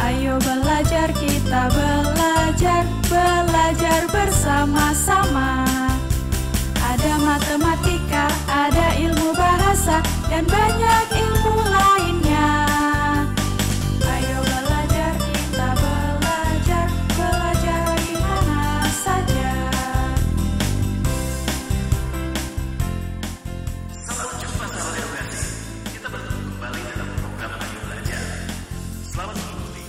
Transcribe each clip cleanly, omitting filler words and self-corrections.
Ayo belajar, kita belajar, belajar bersama-sama. Ada matematika, ada ilmu bahasa, dan banyak ilmu lainnya. Ayo belajar, kita belajar, belajar di mana saja. Salam jumpa sahabat edukasi. Kita bertemu kembali dalam program Ayo Belajar. Selamat mengikuti.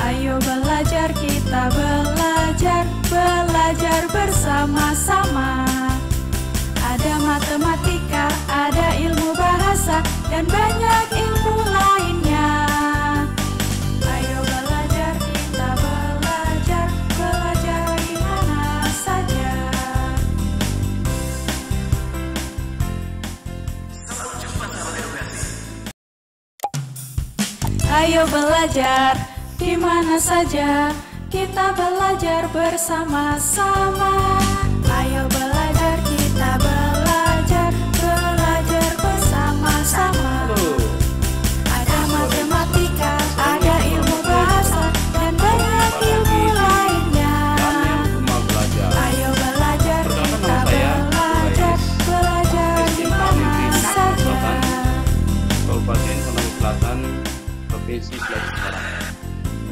Ayo belajar, kita belajar, belajar bersama-sama. Ada matematika, ada ilmu bahasa, dan banyak ilmu lainnya. Ayo belajar, kita belajar, belajar di mana saja. Salam jumpa sahabat edukasi. Ayo belajar, di mana saja kita belajar bersama-sama. Ayo belajar, kita belajar, belajar bersama-sama. Ada matematika, ada ilmu bahasa, dan banyak ilmu lainnya. Ayo belajar, kita belajar, belajar di mana saja. Kabupaten Konawe Selatan, Provinsi Sulawesi Barat.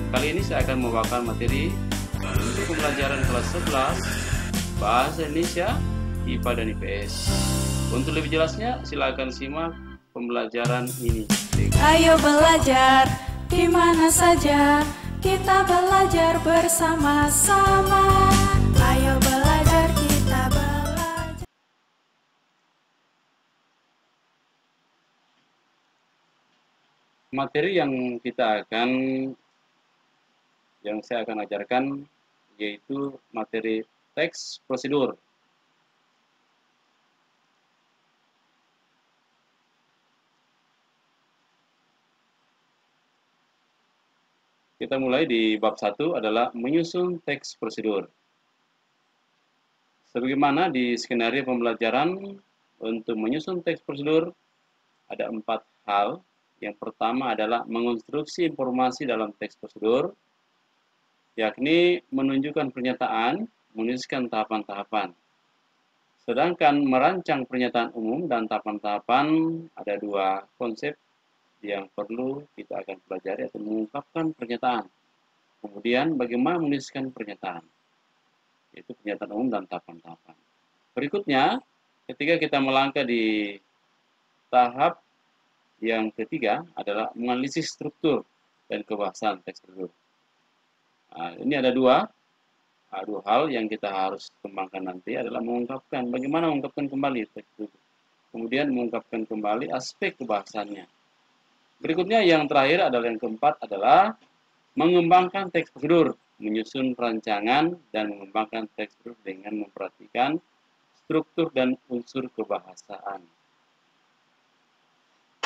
Kali ini saya akan membawakan materi untuk pembelajaran kelas 11 Bahasa Indonesia, IPA dan IPS. Untuk lebih jelasnya, silakan simak pembelajaran ini. Ayo belajar, di mana saja kita belajar bersama-sama. Ayo belajar, kita belajar. Materi yang saya akan ajarkan yaitu materi teks prosedur. Kita mulai di bab 1 adalah menyusun teks prosedur. Sebagaimana di skenario pembelajaran, untuk menyusun teks prosedur ada 4 hal. Yang pertama adalah mengonstruksi informasi dalam teks prosedur, yakni menunjukkan pernyataan, menuliskan tahapan-tahapan. Sedangkan merancang pernyataan umum dan tahapan-tahapan ada 2 konsep yang perlu kita akan pelajari, atau mengungkapkan pernyataan. Kemudian bagaimana menuliskan pernyataan, yaitu pernyataan umum dan tahapan-tahapan. Berikutnya, ketika kita melangkah di tahap yang ketiga adalah menganalisis struktur dan kebahasan teks prosedur. Nah, ini ada dua hal yang kita harus kembangkan nanti, adalah bagaimana mengungkapkan kembali teks prosedur. Kemudian mengungkapkan kembali aspek kebahasannya. Berikutnya yang terakhir adalah yang keempat adalah mengembangkan teks prosedur, menyusun perancangan dan mengembangkan teks prosedur dengan memperhatikan struktur dan unsur kebahasaan.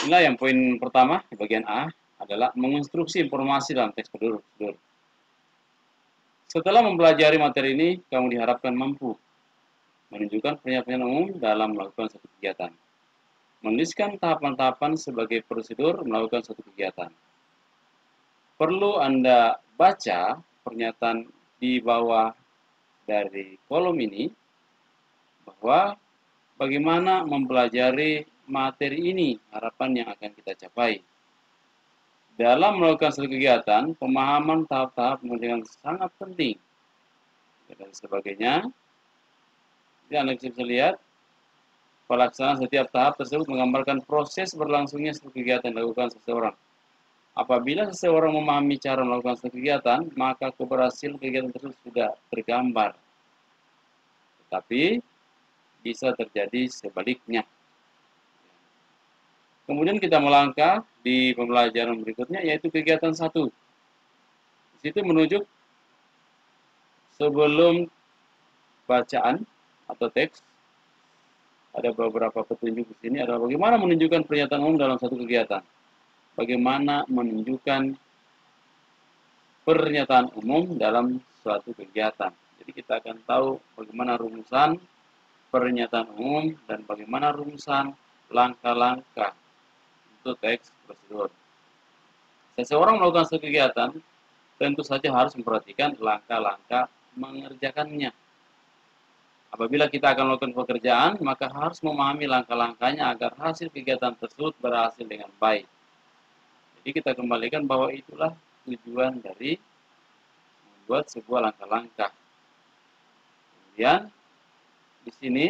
Inilah yang poin pertama di bagian A, adalah mengonstruksi informasi dalam teks prosedur. Setelah mempelajari materi ini, kamu diharapkan mampu menunjukkan pernyataan umum dalam melakukan suatu kegiatan, menuliskan tahapan-tahapan sebagai prosedur melakukan suatu kegiatan. Perlu Anda baca pernyataan di bawah dari kolom ini, bahwa bagaimana mempelajari materi ini, harapan yang akan kita capai. Dalam melakukan suatu kegiatan, pemahaman tahap-tahap menjadi sangat penting. Dan sebagainya. Jadi Anda bisa lihat, pelaksanaan setiap tahap tersebut menggambarkan proses berlangsungnya suatu kegiatan yang dilakukan seseorang. Apabila seseorang memahami cara melakukan suatu kegiatan, maka keberhasilan kegiatan tersebut sudah tergambar. Tetapi bisa terjadi sebaliknya. Kemudian kita melangkah di pembelajaran berikutnya, yaitu kegiatan 1. Di situ menunjuk sebelum bacaan atau teks, ada beberapa petunjuk di sini, adalah bagaimana menunjukkan pernyataan umum dalam satu kegiatan. Bagaimana menunjukkan pernyataan umum dalam suatu kegiatan. Jadi kita akan tahu bagaimana rumusan pernyataan umum dan bagaimana rumusan langkah-langkah untuk teks prosedur. Seseorang melakukan suatu kegiatan, tentu saja harus memperhatikan langkah-langkah mengerjakannya. Apabila kita akan melakukan pekerjaan, maka harus memahami langkah-langkahnya agar hasil kegiatan tersebut berhasil dengan baik. Jadi kita kembalikan bahwa itulah tujuan dari membuat sebuah langkah-langkah. Kemudian di sini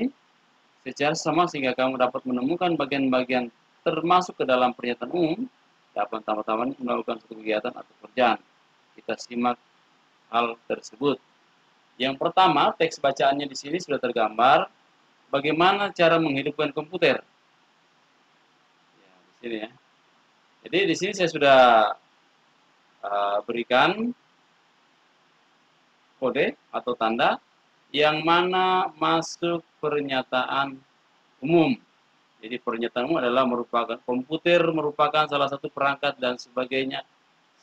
secara sama sehingga kamu dapat menemukan bagian-bagian termasuk ke dalam pernyataan umum dapat pertama-tama melakukan suatu kegiatan atau pekerjaan. Kita simak hal tersebut. Yang pertama, teks bacaannya di sini sudah tergambar bagaimana cara menghidupkan komputer. Ya, di sini ya. Jadi di sini saya sudah berikan kode atau tanda yang mana masuk pernyataan umum. Jadi pernyataan umum adalah merupakan komputer, merupakan salah satu perangkat dan sebagainya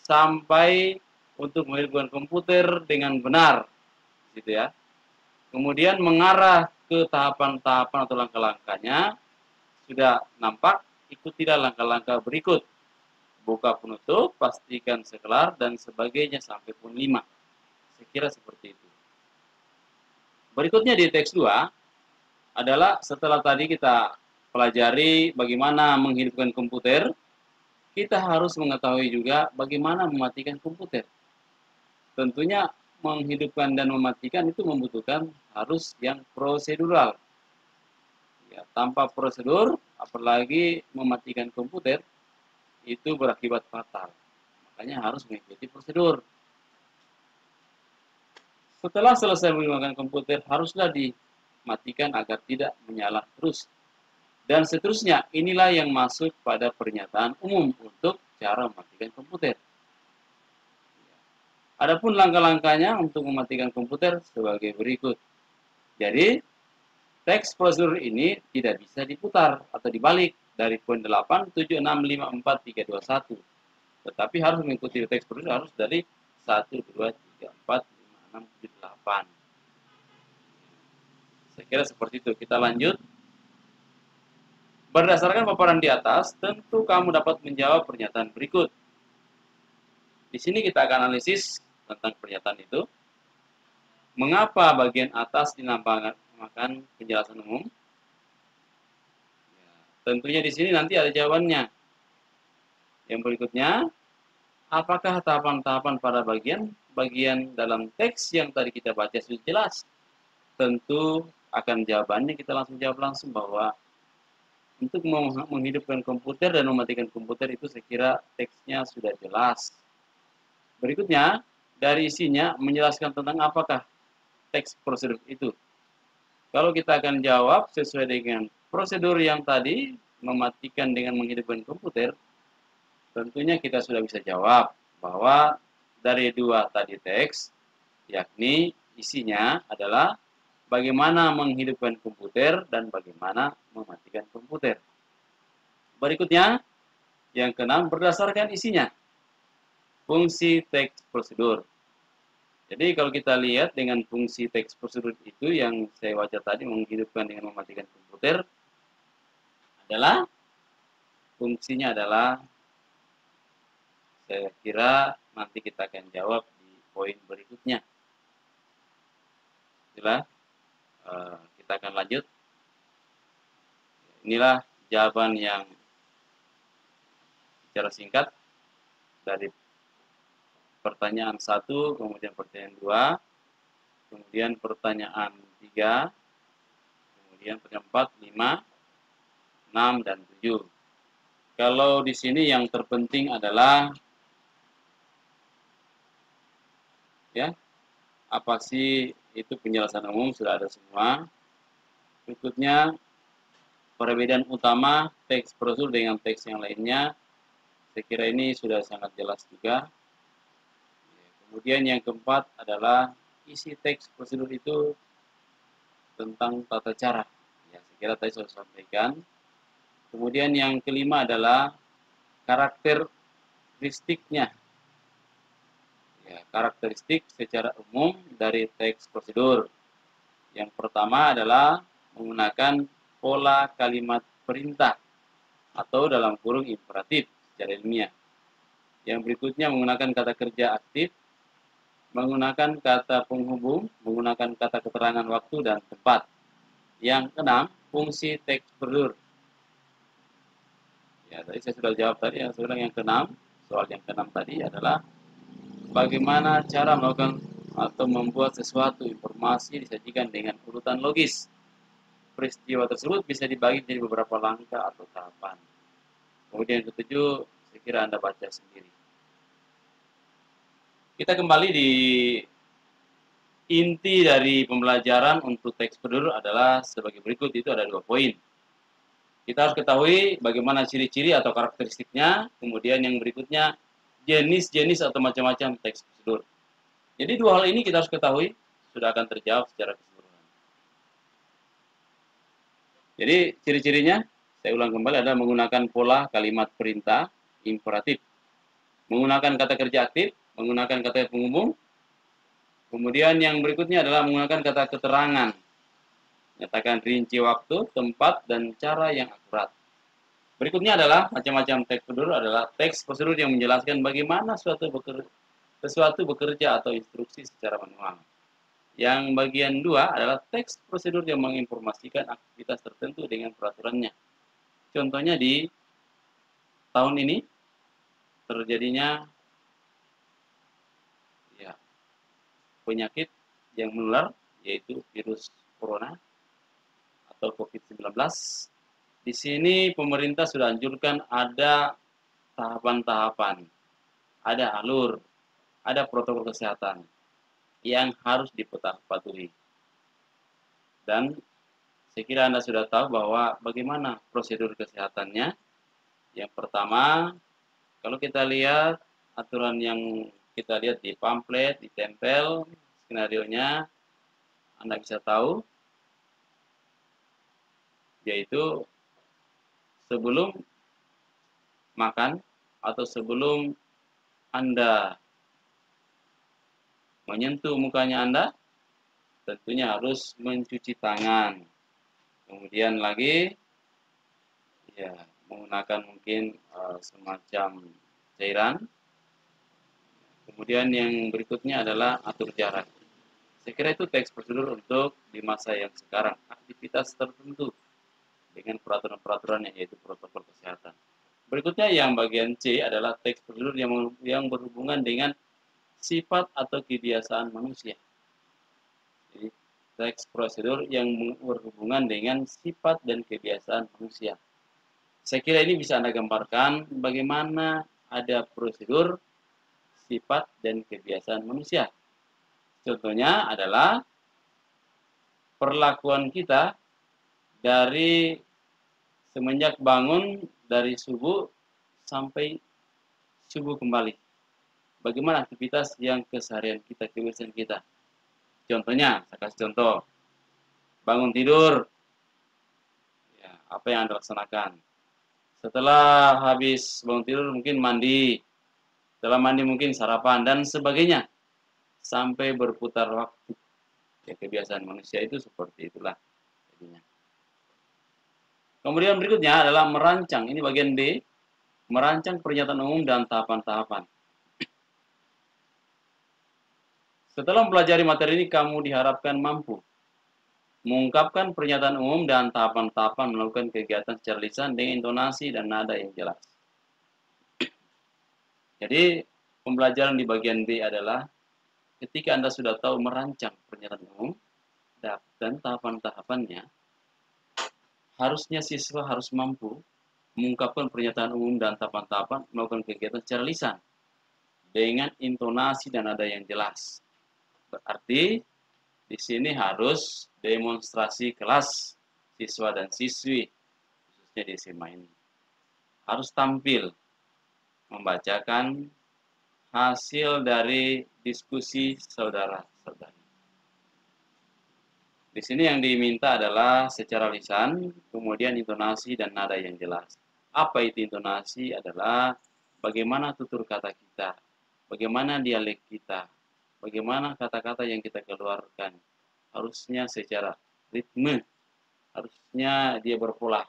sampai untuk menghidupkan komputer dengan benar. Gitu ya. Kemudian mengarah ke tahapan-tahapan atau langkah-langkahnya sudah nampak, ikutilah langkah-langkah berikut. Buka penutup, pastikan sekelar dan sebagainya sampai pun 5. Saya kira seperti itu. Berikutnya di teks 2 adalah setelah tadi kita pelajari bagaimana menghidupkan komputer, kita harus mengetahui juga bagaimana mematikan komputer. Tentunya menghidupkan dan mematikan itu membutuhkan harus yang prosedural. Ya, tanpa prosedur, apalagi mematikan komputer, itu berakibat fatal. Makanya harus mengikuti prosedur. Setelah selesai menggunakan komputer, haruslah dimatikan agar tidak menyala terus. Dan seterusnya, inilah yang masuk pada pernyataan umum untuk cara mematikan komputer. Adapun langkah-langkahnya untuk mematikan komputer sebagai berikut. Jadi, teks prosedur ini tidak bisa diputar atau dibalik dari poin 8, 7, 6, 5, 4, 3, 2, 1. Tetapi harus mengikuti teks prosedur harus dari 1, 2, 3, 4, 5, 6, 7, 8. Saya kira seperti itu. Kita lanjut. Berdasarkan paparan di atas, tentu kamu dapat menjawab pernyataan berikut. Di sini kita akan analisis tentang pernyataan itu. Mengapa bagian atas dinamakan penjelasan umum? Ya, tentunya di sini nanti ada jawabannya. Yang berikutnya, apakah tahapan-tahapan pada bagian dalam teks yang tadi kita baca sudah jelas? Tentu akan jawabannya kita langsung jawab langsung bahwa untuk menghidupkan komputer dan mematikan komputer itu saya kira teksnya sudah jelas. Berikutnya, dari isinya menjelaskan tentang apakah teks prosedur itu. Kalau kita akan jawab sesuai dengan prosedur yang tadi, mematikan dengan menghidupkan komputer, tentunya kita sudah bisa jawab bahwa dari 2 tadi teks, yakni isinya adalah bagaimana menghidupkan komputer dan bagaimana mematikan komputer. Berikutnya, yang keenam berdasarkan isinya. Fungsi teks prosedur. Jadi kalau kita lihat dengan fungsi teks prosedur itu yang saya baca tadi menghidupkan dengan mematikan komputer adalah fungsinya adalah saya kira nanti kita akan jawab di poin berikutnya. Itulah kita akan lanjut. Inilah jawaban yang secara singkat dari pertanyaan 1, kemudian pertanyaan 2, kemudian pertanyaan 3, kemudian pertanyaan 4, 5, 6, dan 7. Kalau di sini yang terpenting adalah ya, apa sih itu penjelasan umum sudah ada semua. Berikutnya perbedaan utama teks prosedur dengan teks yang lainnya. Saya kira ini sudah sangat jelas juga. Kemudian yang keempat adalah isi teks prosedur itu tentang tata cara. Ya, saya kira tadi sudah sampaikan. Kemudian yang kelima adalah karakteristiknya. Ya, karakteristik secara umum dari teks prosedur. Yang pertama adalah menggunakan pola kalimat perintah. atau dalam kurung imperatif secara ilmiah. Yang berikutnya menggunakan kata kerja aktif, menggunakan kata penghubung, menggunakan kata keterangan waktu dan tempat. Yang keenam, fungsi teks prosedur. Ya, tadi saya sudah jawab tadi, yang keenam, soal yang keenam tadi adalah bagaimana cara melakukan atau membuat sesuatu informasi disajikan dengan urutan logis. Peristiwa tersebut bisa dibagi menjadi beberapa langkah atau tahapan. Kemudian yang ketujuh, saya kira Anda baca sendiri. Kita kembali di inti dari pembelajaran untuk teks prosedur adalah sebagai berikut, itu ada 2 poin. Kita harus ketahui bagaimana ciri-ciri atau karakteristiknya, kemudian yang berikutnya jenis-jenis atau macam-macam teks prosedur. Jadi 2 hal ini kita harus ketahui, sudah akan terjawab secara keseluruhan. Jadi ciri-cirinya, saya ulang kembali, adalah menggunakan pola kalimat perintah imperatif, menggunakan kata kerja aktif, menggunakan kata penghubung. Kemudian yang berikutnya adalah menggunakan kata keterangan, menyatakan rinci waktu, tempat, dan cara yang akurat. Berikutnya adalah macam-macam teks prosedur, adalah teks prosedur yang menjelaskan bagaimana sesuatu bekerja atau instruksi secara manual. Yang bagian 2 adalah teks prosedur yang menginformasikan aktivitas tertentu dengan peraturannya. Contohnya di tahun ini terjadinya penyakit yang menular, yaitu virus corona atau COVID-19. Di sini pemerintah sudah anjurkan ada tahapan-tahapan, ada alur, ada protokol kesehatan yang harus dipatuhi. Dan saya kira Anda sudah tahu bahwa bagaimana prosedur kesehatannya. Yang pertama, kalau kita lihat aturan yang kita lihat di pamflet, ditempel skenarionya, Anda bisa tahu, yaitu sebelum makan atau sebelum Anda menyentuh mukanya Anda, tentunya harus mencuci tangan. Kemudian lagi, ya, menggunakan mungkin semacam cairan. Kemudian yang berikutnya adalah atur jarak. Saya kira itu teks prosedur untuk di masa yang sekarang, aktivitas tertentu dengan peraturan-peraturannya, yaitu protokol kesehatan. Berikutnya yang bagian C adalah teks prosedur yang berhubungan dengan sifat atau kebiasaan manusia. Jadi, teks prosedur yang berhubungan dengan sifat dan kebiasaan manusia. Saya kira ini bisa Anda gambarkan bagaimana ada prosedur, sifat, dan kebiasaan manusia. Contohnya adalah perlakuan kita dari semenjak bangun dari subuh sampai subuh kembali. Bagaimana aktivitas yang keseharian kita, kebiasaan kita. Contohnya, saya kasih contoh. Bangun tidur, ya, apa yang Anda laksanakan? Setelah habis bangun tidur mungkin mandi, setelah mandi mungkin sarapan, dan sebagainya. Sampai berputar waktu. Ya, kebiasaan manusia itu seperti itulah. Kemudian berikutnya adalah merancang. Ini bagian D. Merancang pernyataan umum dan tahapan-tahapan. Setelah mempelajari materi ini, kamu diharapkan mampu mengungkapkan pernyataan umum dan tahapan-tahapan, melakukan kegiatan secara lisan dengan intonasi dan nada yang jelas. Jadi, pembelajaran di bagian B adalah ketika Anda sudah tahu merancang pernyataan umum dan tahapan-tahapannya, harusnya siswa harus mampu mengungkapkan pernyataan umum dan tahapan-tahapan, melakukan kegiatan secara lisan dengan intonasi dan nada yang jelas. Berarti di sini harus demonstrasi kelas siswa dan siswi, khususnya di SMA ini. Harus tampil membacakan hasil dari diskusi saudara-saudari. Di sini yang diminta adalah secara lisan, kemudian intonasi dan nada yang jelas. Apa itu intonasi? Adalah bagaimana tutur kata kita, bagaimana dialek kita, bagaimana kata-kata yang kita keluarkan. Harusnya secara ritme, harusnya dia berpola,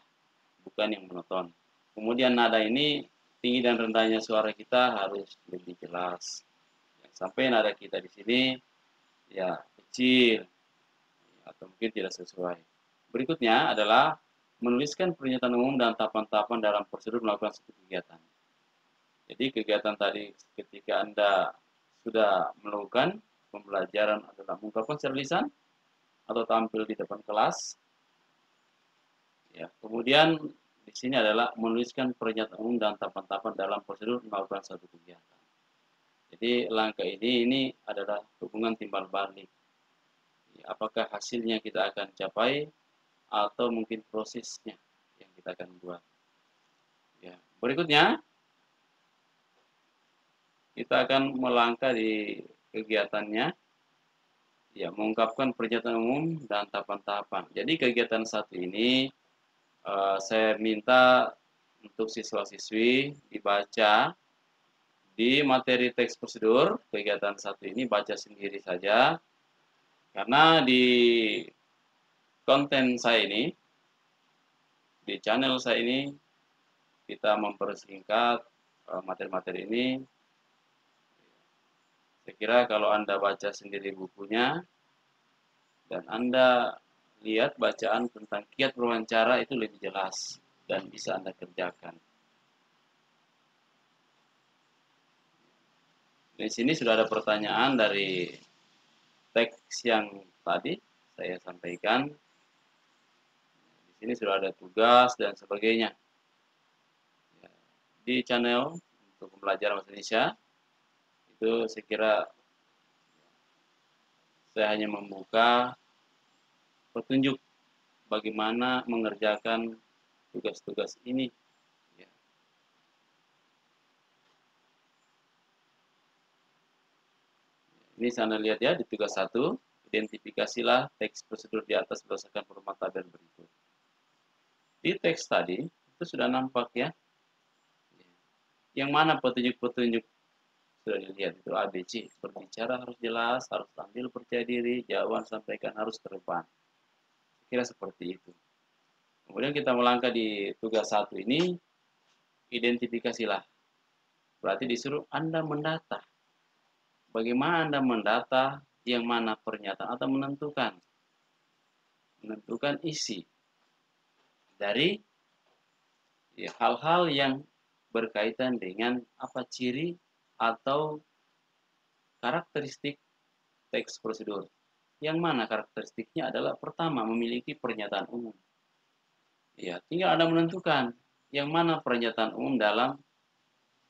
bukan yang monoton. Kemudian nada ini, tinggi dan rendahnya suara kita harus lebih jelas. Sampai nada kita di sini ya kecil atau mungkin tidak sesuai. Berikutnya adalah menuliskan pernyataan umum dan tahapan-tahapan dalam prosedur melakukan suatu kegiatan. Jadi kegiatan tadi ketika Anda sudah melakukan pembelajaran adalah mengungkapkan secara lisan atau tampil di depan kelas. Ya, kemudian di sini adalah menuliskan pernyataan umum dan tahapan-tahapan dalam prosedur melakukan suatu kegiatan. Jadi langkah ini adalah hubungan timbal balik. Ya, apakah hasilnya kita akan capai atau mungkin prosesnya yang kita akan buat. Ya, berikutnya kita akan melangkah di kegiatannya. Ya, mengungkapkan pernyataan umum dan tahapan-tahapan. Jadi kegiatan satu ini saya minta untuk siswa-siswi dibaca di materi teks prosedur. Kegiatan satu ini baca sendiri saja, karena di konten saya ini, di channel saya ini, kita mempersingkat materi-materi ini. Saya kira kalau Anda baca sendiri bukunya dan Anda lihat bacaan tentang kiat berwawancara itu lebih jelas dan bisa Anda kerjakan. Di sini sudah ada pertanyaan dari teks yang tadi saya sampaikan. Di sini sudah ada tugas dan sebagainya. Di channel untuk pembelajaran bahasa Indonesia itu saya kira saya hanya membuka petunjuk bagaimana mengerjakan tugas-tugas ini. Ini Anda lihat ya di tugas 1, identifikasilah teks prosedur di atas berdasarkan format tabel berikut. Di teks tadi itu sudah nampak ya. Yang mana petunjuk-petunjuk sudah dilihat itu ABC. Berbicara harus jelas, harus tampil percaya diri, jawaban sampaikan harus terdepan. Kira seperti itu. Kemudian kita melangkah di tugas 1 ini, identifikasilah. Berarti disuruh Anda mendata. Bagaimana Anda mendata yang mana pernyataan atau menentukan isi dari hal-hal yang berkaitan dengan apa ciri atau karakteristik teks prosedur. Yang mana karakteristiknya adalah pertama memiliki pernyataan umum. Ya, tinggal Anda menentukan yang mana pernyataan umum dalam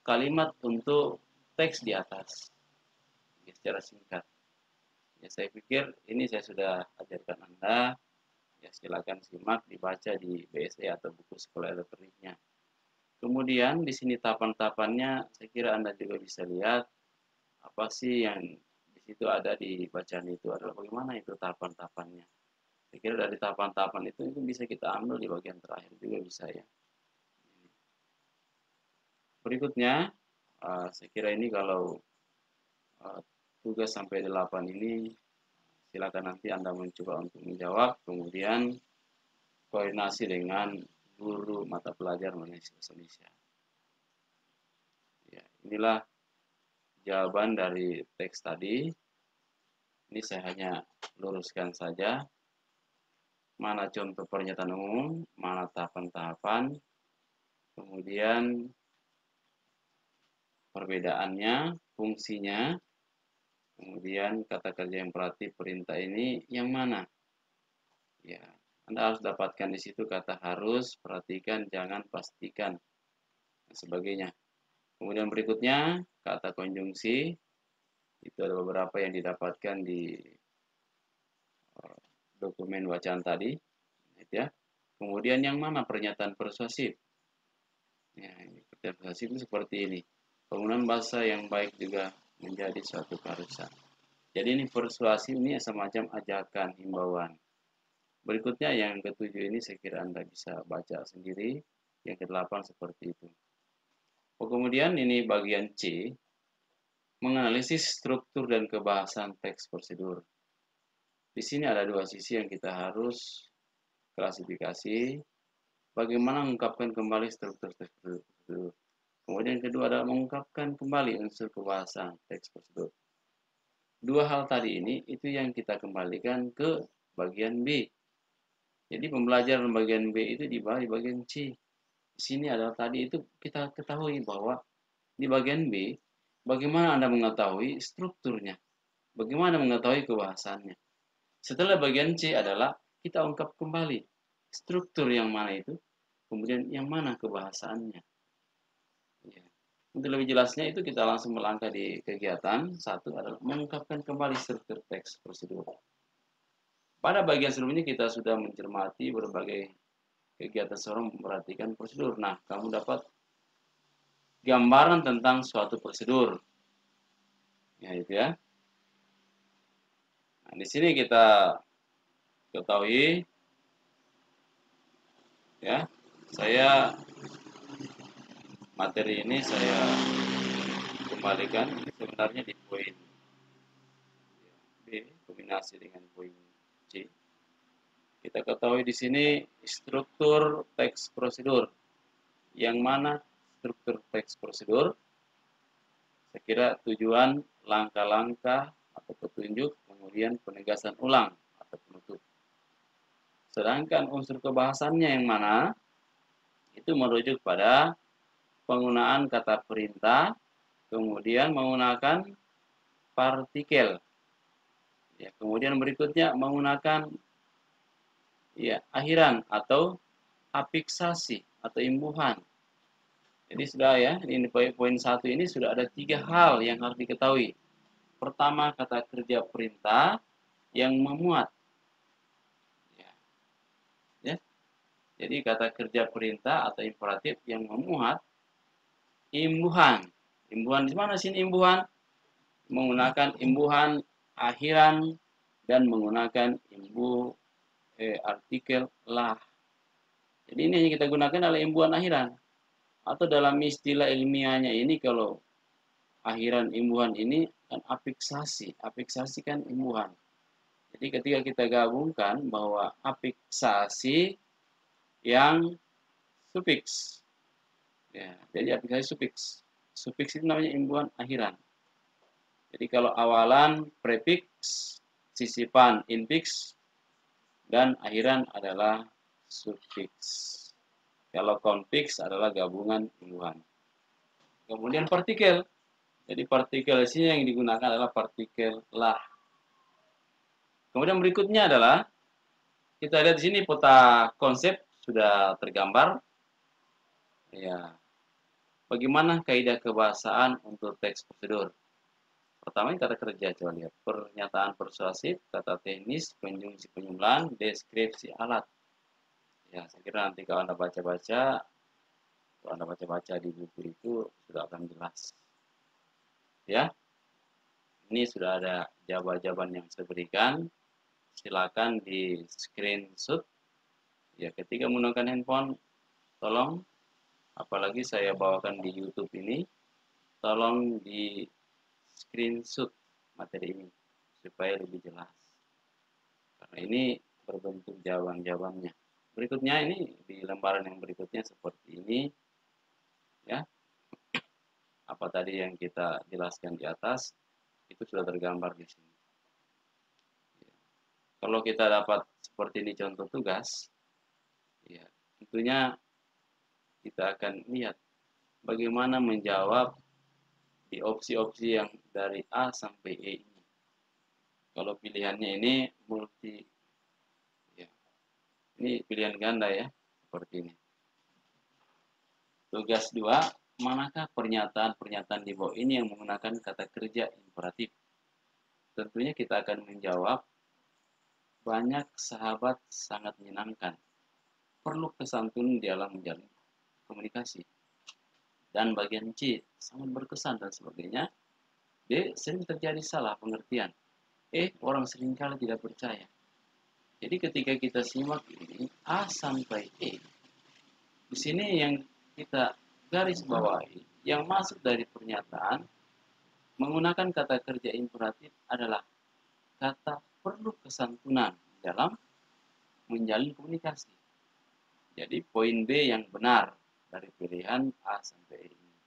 kalimat untuk teks di atas. Ya, secara singkat. Ya, saya pikir ini saya sudah ajarkan Anda. Ya, silakan simak, dibaca di BSE atau buku sekolah elektroniknya. Kemudian di sini tahapan-tahapannya, saya kira Anda juga bisa lihat apa sih yang di situ ada di bacaan itu adalah bagaimana itu tahapan-tahapannya. Saya kira dari tahapan-tahapan itu bisa kita ambil di bagian terakhir juga bisa ya. Berikutnya, saya kira ini kalau tugas sampai 8 ini silakan nanti Anda mencoba untuk menjawab, kemudian koordinasi dengan guru mata pelajaran bahasa Indonesia. Ya, inilah jawaban dari teks tadi. Ini saya hanya luruskan saja. Mana contoh pernyataan umum, mana tahapan-tahapan, kemudian perbedaannya, fungsinya, kemudian kata kerja yang imperatif perintah ini yang mana? Ya, Anda harus dapatkan di situ kata harus, perhatikan, jangan, pastikan, dan sebagainya. Kemudian berikutnya kata konjungsi, itu ada beberapa yang didapatkan di dokumen bacaan tadi, ya. Kemudian yang mana pernyataan persuasif? Ya, pernyataan persuasif itu seperti ini. Penggunaan bahasa yang baik juga menjadi suatu keharusan. Jadi ini persuasif ini semacam ajakan, himbauan. Berikutnya yang ketujuh ini saya kira Anda bisa baca sendiri. Yang ke-8 seperti itu. Kemudian ini bagian C, menganalisis struktur dan kebahasan teks prosedur. Di sini ada dua sisi yang kita harus klasifikasi. bagaimana mengungkapkan kembali struktur teks prosedur. Kemudian yang kedua adalah mengungkapkan kembali unsur kebahasaan teks prosedur. Dua hal tadi ini itu yang kita kembalikan ke bagian B. Jadi pembelajaran bagian B itu dibahas di bagian C. Di sini adalah tadi itu kita ketahui bahwa di bagian B, bagaimana Anda mengetahui strukturnya, bagaimana mengetahui kebahasaannya. Setelah bagian C adalah kita ungkap kembali struktur yang mana itu, kemudian yang mana kebahasaannya. Ya. Untuk lebih jelasnya itu kita langsung melangkah di kegiatan. Satu adalah mengungkapkan kembali struktur teks prosedur. Pada bagian sebelumnya kita sudah mencermati berbagai kegiatan seorang memperhatikan prosedur. Nah, kamu dapat gambaran tentang suatu prosedur. Ya, itu ya. Nah, di sini kita ketahui ya, saya materi ini saya kembalikan sebenarnya di poin B kombinasi dengan poin C. Kita ketahui di sini struktur teks prosedur. Yang mana struktur teks prosedur? Saya kira tujuan, langkah-langkah atau petunjuk, kemudian penegasan ulang atau penutup. Sedangkan unsur kebahasannya yang mana? Itu merujuk pada penggunaan kata perintah, kemudian menggunakan partikel. Ya, kemudian berikutnya menggunakan akhiran atau afiksasi atau imbuhan. Jadi sudah ya, ini poin 1 ini sudah ada 3 hal yang harus diketahui. Pertama, kata kerja perintah yang memuat. Ya. Jadi kata kerja perintah atau imperatif yang memuat imbuhan. Imbuhan di mana sini imbuhan? Menggunakan imbuhan akhiran dan menggunakan artikel lah. Jadi ini yang kita gunakan adalah imbuhan akhiran. Atau dalam istilah ilmiahnya ini kalau akhiran imbuhan ini kan afiksasi. Afiksasi kan imbuhan. Jadi ketika kita gabungkan bahwa afiksasi yang sufiks. Ya, jadi afiksasi sufiks. Sufiks itu namanya imbuhan akhiran. Jadi kalau awalan prefiks, sisipan infiks, dan akhiran adalah sufiks. Kalau konfiks adalah gabungan imbuhan. Kemudian partikel. Jadi partikel di sini yang digunakan adalah partikel lah. Kemudian berikutnya adalah kita lihat di sini peta konsep sudah tergambar. Ya. Bagaimana kaidah kebahasaan untuk teks prosedur? Pertama kata kerja, coba lihat. Pernyataan persuasif, kata teknis, konjungsi penjumlahan, deskripsi alat. Ya, saya kira nanti kalau Anda baca-baca di buku itu sudah akan jelas. Ya. Ini sudah ada jawaban-jawaban yang saya berikan. Silakan di screenshot. Ya, ketika menggunakan handphone, tolong, apalagi saya bawakan di YouTube ini, tolong di screenshot materi ini supaya lebih jelas. Karena ini berbentuk jawaban-jawabannya. Berikutnya ini di lembaran yang berikutnya seperti ini, ya. Apa tadi yang kita jelaskan di atas itu sudah tergambar di sini. Kalau kita dapat seperti ini contoh tugas, ya, tentunya kita akan lihat bagaimana menjawab di opsi-opsi yang dari A sampai E ini. Kalau pilihannya ini multi, ya, ini pilihan ganda ya, seperti ini. Tugas 2, manakah pernyataan-pernyataan di bawah ini yang menggunakan kata kerja imperatif? Tentunya kita akan menjawab banyak sahabat sangat menyenangkan. Perlu kesantunan di dalam menjalin komunikasi. Dan bagian C, sangat berkesan dan sebagainya. D, sering terjadi salah pengertian. E, orang seringkali tidak percaya. Jadi ketika kita simak ini, A sampai E, di sini yang kita garis bawahi, yang masuk dari pernyataan, menggunakan kata kerja imperatif adalah kata perlu kesantunan dalam menjalin komunikasi. Jadi poin B yang benar dari pilihan A sampai E ini.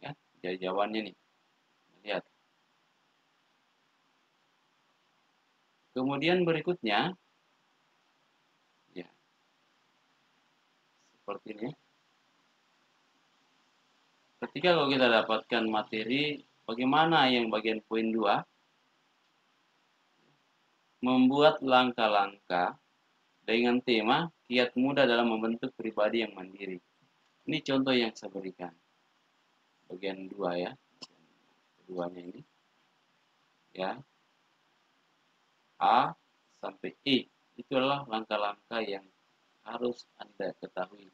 Ya, jadi jawabannya nih. Lihat. Kemudian berikutnya, ya, seperti ini. Ketika kalau kita dapatkan materi, bagaimana yang bagian poin 2, membuat langkah-langkah dengan tema kiat muda dalam membentuk pribadi yang mandiri. Ini contoh yang saya berikan. Bagian 2 ya. Keduanya ini. Ya. A sampai E. Itu adalah langkah-langkah yang harus Anda ketahui.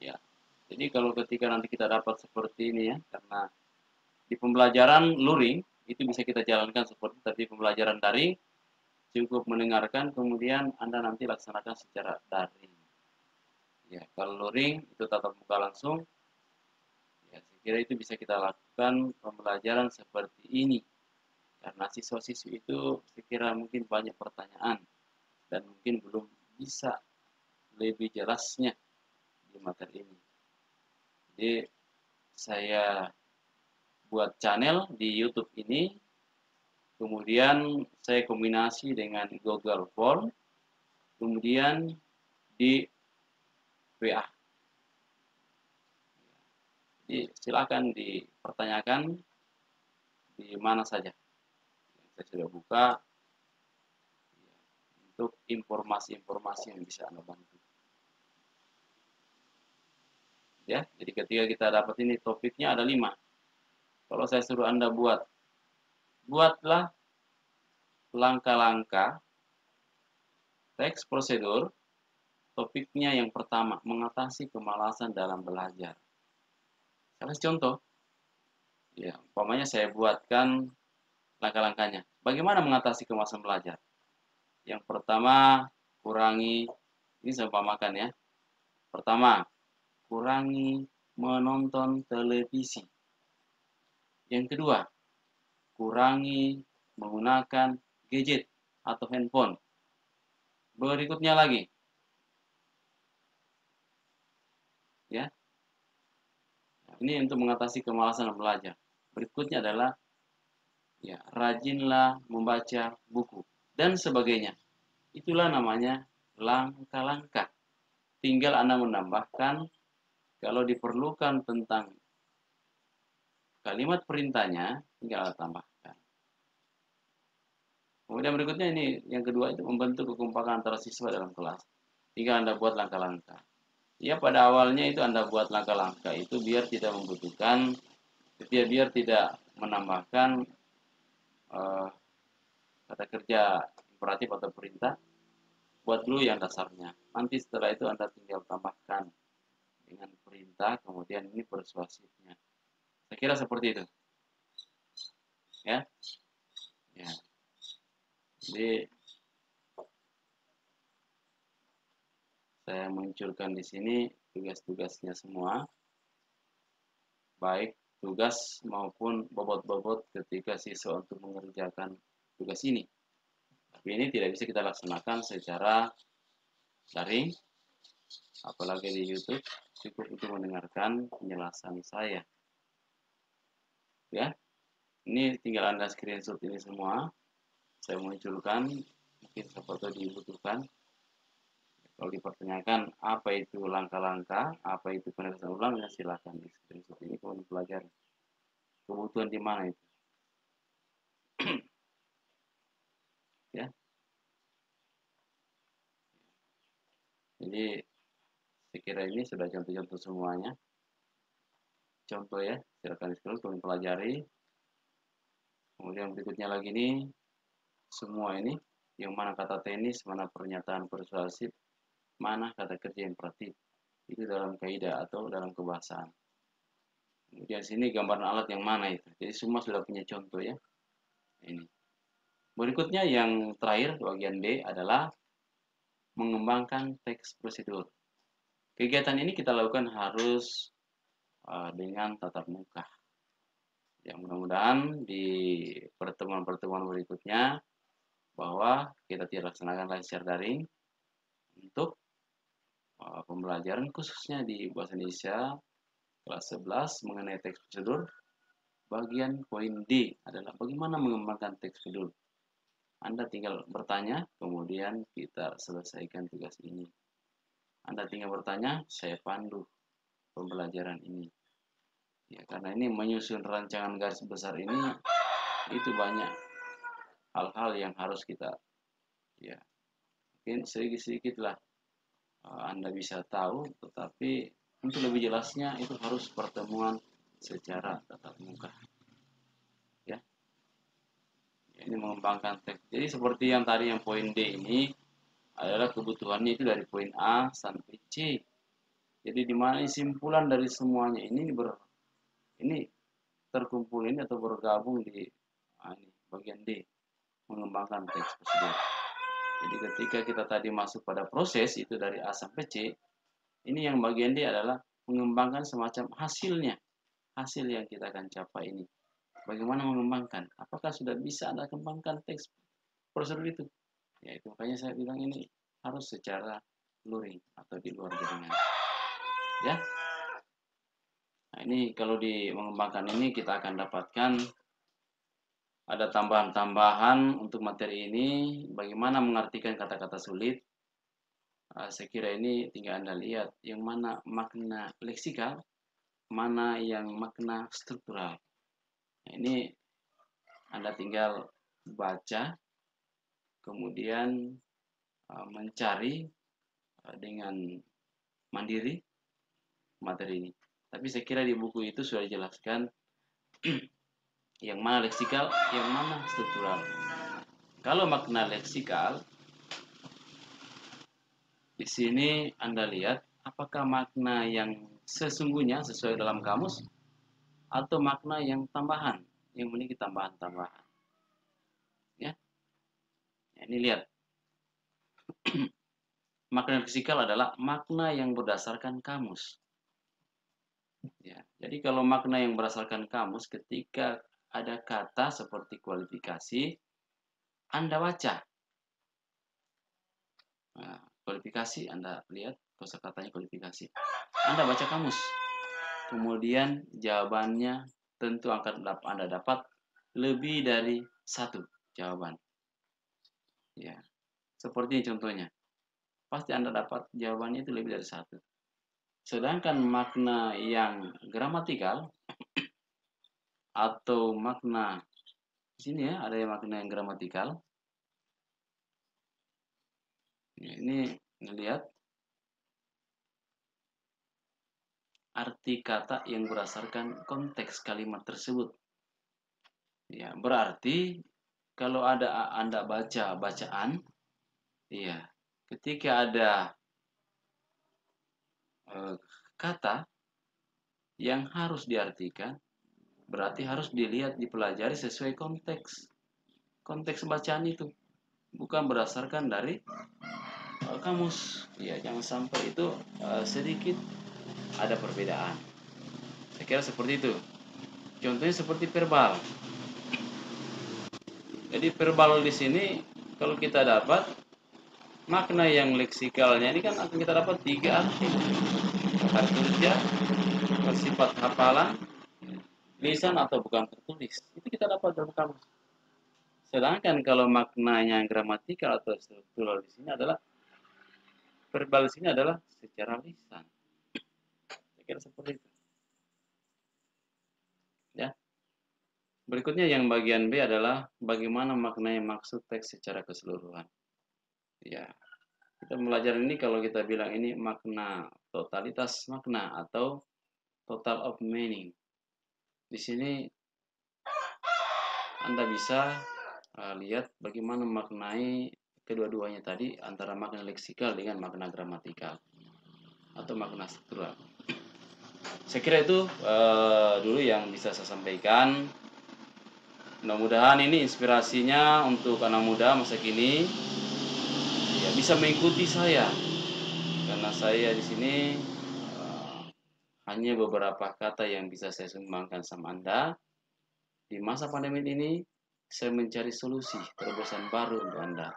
Ya. Jadi kalau ketika nanti kita dapat seperti ini ya, karena di pembelajaran luring itu bisa kita jalankan seperti tadi pembelajaran daring, cukup mendengarkan kemudian Anda nanti laksanakan secara daring. Ya, kalau luring itu tatap muka langsung. Ya, saya kira itu bisa kita lakukan pembelajaran seperti ini. Karena siswa-siswi itu saya kira mungkin banyak pertanyaan dan mungkin belum bisa lebih jelasnya di materi ini. Jadi saya buat channel di YouTube ini, kemudian saya kombinasi dengan Google Form, kemudian di WA. Jadi silakan dipertanyakan di mana saja. Saya sudah buka untuk informasi-informasi yang bisa Anda bantu. Ya, jadi ketika kita dapat ini topiknya ada 5. Kalau saya suruh Anda buatlah langkah-langkah teks prosedur. Topiknya yang pertama, mengatasi kemalasan dalam belajar. Saya kasih contoh. Ya, umpamanya saya buatkan langkah-langkahnya. Bagaimana mengatasi kemalasan belajar? Yang pertama, kurangi, ini saya umpamakan ya. Pertama, kurangi menonton televisi. Yang kedua, kurangi menggunakan gadget atau handphone. Berikutnya lagi, ya, ini untuk mengatasi kemalasan belajar. Berikutnya adalah, ya, rajinlah membaca buku dan sebagainya. Itulah namanya langkah-langkah. Tinggal Anda menambahkan kalau diperlukan tentang kalimat perintahnya, tinggal Anda tambahkan. Kemudian berikutnya ini yang kedua itu membentuk kekompakan antara siswa dalam kelas. Tinggal Anda buat langkah-langkah. Ya, pada awalnya itu Anda buat langkah-langkah itu biar tidak membutuhkan, biar tidak menambahkan kata kerja imperatif atau perintah. Buat dulu yang dasarnya. Nanti setelah itu Anda tinggal tambahkan dengan perintah, kemudian ini persuasifnya. Saya kira seperti itu. Ya. Ya. Jadi saya munculkan di sini tugas-tugasnya semua. Baik tugas maupun bobot-bobot ketika siswa untuk mengerjakan tugas ini. Tapi ini tidak bisa kita laksanakan secara daring, apalagi di YouTube, cukup untuk mendengarkan penjelasan saya. Ya, ini tinggal Anda screenshot ini semua. Saya munculkan, mungkin seperti dibutuhkan. Kalau dipertanyakan apa itu langkah-langkah, apa itu penegasan ulang, ya silakan di screenshot ini kalau dipelajari. Kebutuhan di mana itu? Ya. Jadi saya kira ini sudah contoh-contoh semuanya. Contoh ya, silakan di-scroll untuk mempelajari. Kemudian berikutnya lagi ini semua ini yang mana kata tenis, mana pernyataan persuasif, mana kata kerja imperatif. Itu dalam kaidah atau dalam kebahasaan. Kemudian sini gambaran alat yang mana itu. Jadi semua sudah punya contoh ya. Ini. Berikutnya yang terakhir bagian B adalah mengembangkan teks prosedur. Kegiatan ini kita lakukan harus dengan tatap muka. Ya, mudah-mudahan di pertemuan-pertemuan berikutnya bahwa kita tidak laksanakan lagi secara daring untuk pembelajaran khususnya di bahasa Indonesia kelas 11 mengenai teks prosedur. Bagian poin D adalah bagaimana mengembangkan teks prosedur. Anda tinggal bertanya, kemudian kita selesaikan tugas ini. Anda tinggal bertanya, saya pandu pembelajaran ini. Ya, karena ini menyusun rancangan garis besar ini, itu banyak hal-hal yang harus kita, ya, mungkin sedikit-sedikit lah Anda bisa tahu, tetapi untuk lebih jelasnya itu harus pertemuan secara tatap muka. Ya. Ini mengembangkan teks. Jadi seperti yang tadi yang poin D ini adalah kebutuhannya itu dari poin A sampai C. Jadi di mana simpulan dari semuanya ini terkumpul ini atau bergabung di ini, bagian D, mengembangkan teks prosedur. Jadi ketika kita tadi masuk pada proses itu dari A sampai C, ini yang bagian D adalah mengembangkan semacam hasilnya, hasil yang kita akan capai ini. Bagaimana mengembangkan? Apakah sudah bisa Anda kembangkan teks prosedur itu? Ya, itu makanya saya bilang ini harus secara luring atau di luar jaringan. Ya. Nah, ini kalau di mengembangkan ini kita akan dapatkan ada tambahan-tambahan untuk materi ini. Bagaimana mengartikan kata-kata sulit? Saya kira ini tinggal Anda lihat yang mana makna leksikal, mana yang makna struktural. Nah, ini Anda tinggal baca, kemudian mencari dengan mandiri materi ini. Tapi saya kira di buku itu sudah dijelaskan yang mana leksikal, yang mana struktural. Kalau makna leksikal, di sini Anda lihat apakah makna yang sesungguhnya sesuai dalam kamus atau makna yang tambahan, yang memiliki tambahan-tambahan. Ya. Ini lihat. Makna leksikal adalah makna yang berdasarkan kamus. Ya, jadi kalau makna yang berdasarkan kamus, ketika ada kata seperti kualifikasi, Anda baca. Nah, kualifikasi, Anda lihat kosakatanya kualifikasi. Anda baca kamus. Kemudian jawabannya tentu Anda dapat lebih dari satu jawaban. Ya, seperti contohnya. Pasti Anda dapat jawabannya itu lebih dari satu. Sedangkan makna yang gramatikal atau makna di sini ya ada yang makna yang gramatikal. Ini lihat arti kata yang berdasarkan konteks kalimat tersebut. Ya, berarti kalau ada Anda baca bacaan, iya, ketika ada kata yang harus diartikan, berarti harus dilihat, dipelajari sesuai konteks bacaan itu, bukan berdasarkan dari kamus. Ya, jangan sampai itu sedikit ada perbedaan. Saya kira seperti itu. Contohnya seperti verbal. Jadi verbal di sini kalau kita dapat makna yang leksikalnya ini kan akan kita dapat 3 arti. Arti kerja, bersifat hafalan, lisan atau bukan tertulis. Itu kita dapat dalam kamus. Sedangkan kalau maknanya gramatikal atau struktural di sini adalah verbal di sini adalah secara lisan. Saya kira seperti itu. Ya. Berikutnya yang bagian B adalah bagaimana maknai maksud teks secara keseluruhan. Ya, kita belajar ini kalau kita bilang ini makna, totalitas makna atau total of meaning. Di sini Anda bisa lihat bagaimana maknai kedua-duanya tadi antara makna leksikal dengan makna gramatikal atau makna struktural. Saya kira itu dulu yang bisa saya sampaikan. Mudah-mudahan ini inspirasinya untuk anak muda masa kini ya bisa mengikuti saya, karena saya di sini hanya beberapa kata yang bisa saya sumbangkan sama Anda di masa pandemi ini. saya mencari solusi terobosan baru untuk Anda.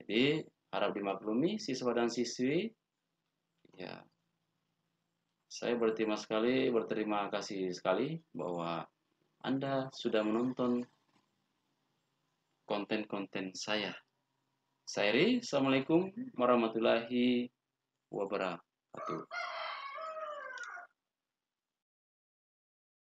Jadi harap dimaklumi siswa dan siswi. Ya, saya berterima kasih sekali bahwa Anda sudah menonton konten-konten saya. Saya Ri, Assalamualaikum warahmatullahi wabarakatuh.